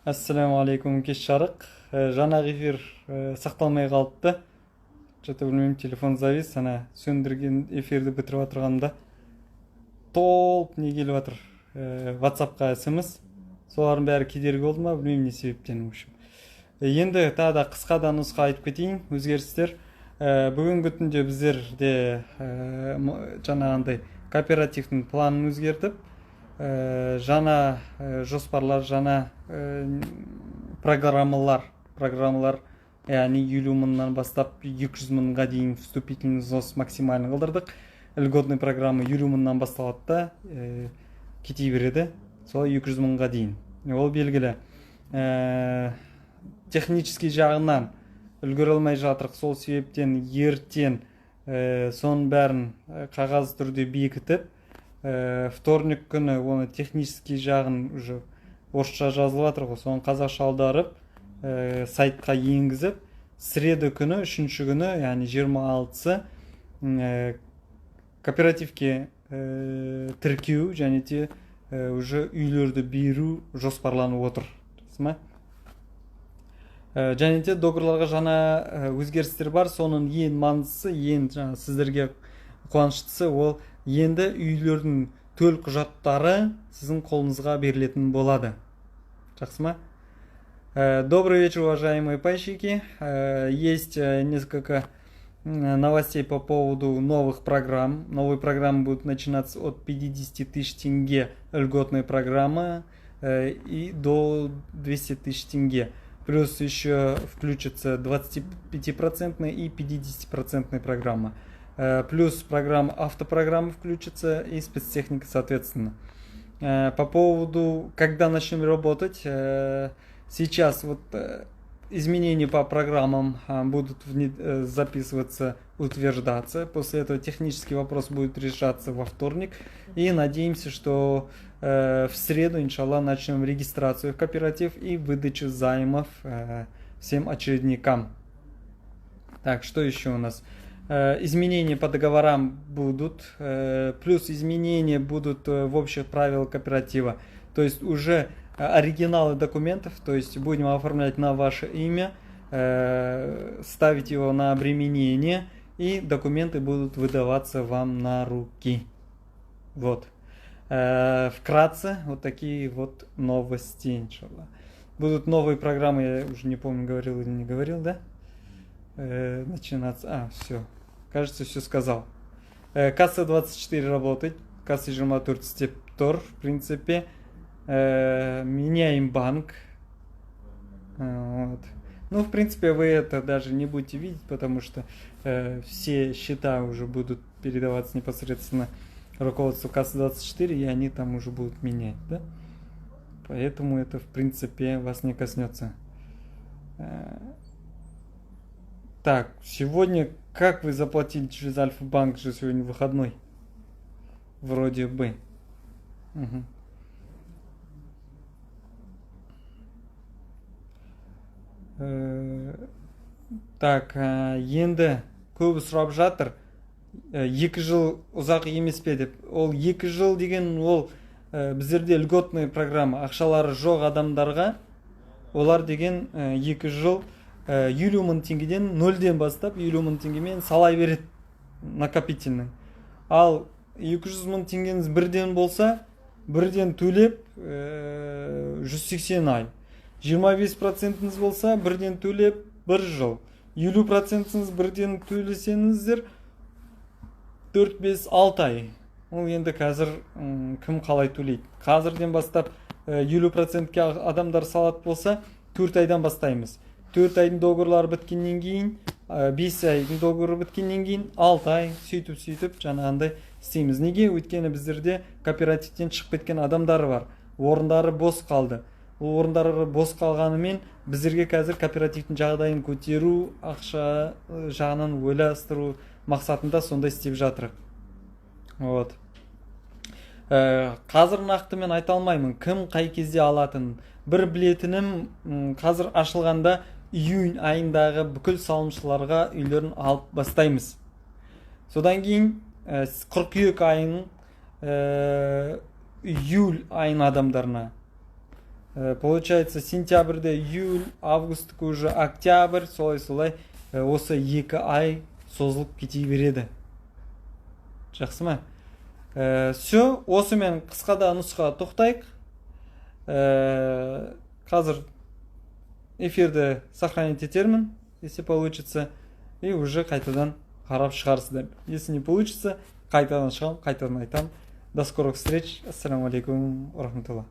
Ассаламу алейкум, кеш жарық. Жаңағы эфир сақталмай қалыпты. Что-то білмеймін, телефон завис. Ана сөндірген эфирді бітіріп отырғанымда толып не келіп жатыр. WhatsApp-қа смс. Солардың бәрі кедергі болды ма, білмеймін не себептен. Енді тағы да қысқа нұсқа айтып кетейін. Өзгерістер. Бүгінгі түнде біздерде жаңағындай кооперативтің планын өзгертіп, жаңа жоспарлар, жаңа программалар, яғни 50 мыңнан бастап 200 мыңға дейін вступительный взнос максимальный қылдырдық. Льготный программа 50 мыңнан басталады да кете береді, сол 200 мыңға дейін. Ол белгілі. Технический жағынан үлгере алмай жатырық, сол себептен ертең соның бәрін қағаз түрде бекітіп, вторник күні оны технический жағын уже орысша жазылып жатыр ғой, соны қазақша аударып сайтқа енгізіп, среда күні, үшінші күні, яғни 26-сы кооперативке тіркеу және де уже үйлерді беру жоспарланып отыр. Және де договорларға жаңа өзгерістер бар. Соның ең маңыздысы, ең сіздерге қуаныштысы, ол енді үйлердің төл құжаттары сіздің қолыңызға берілетін болады. Жақсы ма? Добрый вечер, уважаемые пайщики. Есть несколько новостей по поводу новых программ. Новые программы будут начинаться от 50 тысяч тенге льготная программа и до 200 тысяч тенге. Плюс еще включится 25% и 50% программа. Плюс программа автопрограммы включится и спецтехника соответственно. По поводу, когда начнем работать, сейчас вот изменения по программам будут записываться, утверждаться. После этого технический вопрос будет решаться во вторник. И надеемся, что в среду, иншаллах, начнем регистрацию в кооператив и выдачу займов всем очередникам. Так, что еще у нас? Изменения по договорам будут, плюс изменения будут в общих правилах кооператива. То есть уже оригиналы документов, то есть будем оформлять на ваше имя, ставить его на обременение, и документы будут выдаваться вам на руки. Вот. Вкратце вот такие вот новости, иншаллах. Будут новые программы, я уже не помню, говорил или не говорил, да? Начинаться. Все. Кажется, все сказал. Касса 24 работает. Касса 24 стептор, в принципе. Меняем банк. Вот. Ну, в принципе, вы это даже не будете видеть, потому что все счета уже будут передаваться непосредственно руководству Кассы 24, и они там уже будут менять, да? Поэтому это, в принципе, вас не коснется. Так, сегодня, как вы заплатили через Альфа-банк, же сегодня выходной? Вроде бы. Угу. Так, енді көбі сұрап жатыр, 2 жыл ұзақ емес пе деп. Ол 2 жыл деген ол біздерде льготный программа, ақшалары жоқ адамдарға, олар деген 2 жыл 50 мың теңгеден 0-ден бастап 50 мың теңгемен салай береді накопительный. Ал 200 мың теңгеңіз бірден болса, бірден төлеп 180 ай. 25%-іңіз болса, бірден төлеп 1 жыл. 50%-іңіз бірден төлесеңіздер 4-5-6 ай. Ол енді қазір кім қалай төлейді? Қазірден бастап 50%-ке адамдар салат болса, 4 айдан бастаймыз. 4 айдың договорлары біткеннен кейін, 5 айдың договоры біткеннен кейін, 6 ай сөйтіп жаңағындай істейміз. Неге? Өйткені біздерде кооперативтен шығып кеткен адамдар бар. Орындары бос қалды. Орындары бос қалғанымен біздерге қазір кооперативтің жағдайын көтеру, ақша жағынан ойластыру мақсатында сондай істеп жатырық. Вот. Қазір нақты мен айта алмаймын, кім қай кезде алатын. Бір білетінім, қазір ашылғанда июнь айындағы бүкіл салымшыларға үйлерін алып бастаймыз. Содан кейін қыркүйек айының июль айын адамдарына Получается, сентябрьде июль, августтікі уже октябрь, солай осы 2 ай созылып кете береді. Жақсы ма? Все, осымен қысқада нұсқа тоқтайық. Қазір эфирді сохранить етермін, если получится, и уже қайтадан қарап шығарсыздар. Если не получится, қайтадан шығам, қайтадан айтам. До скорых встреч. Ассаламу алейкум ва рахматуллах.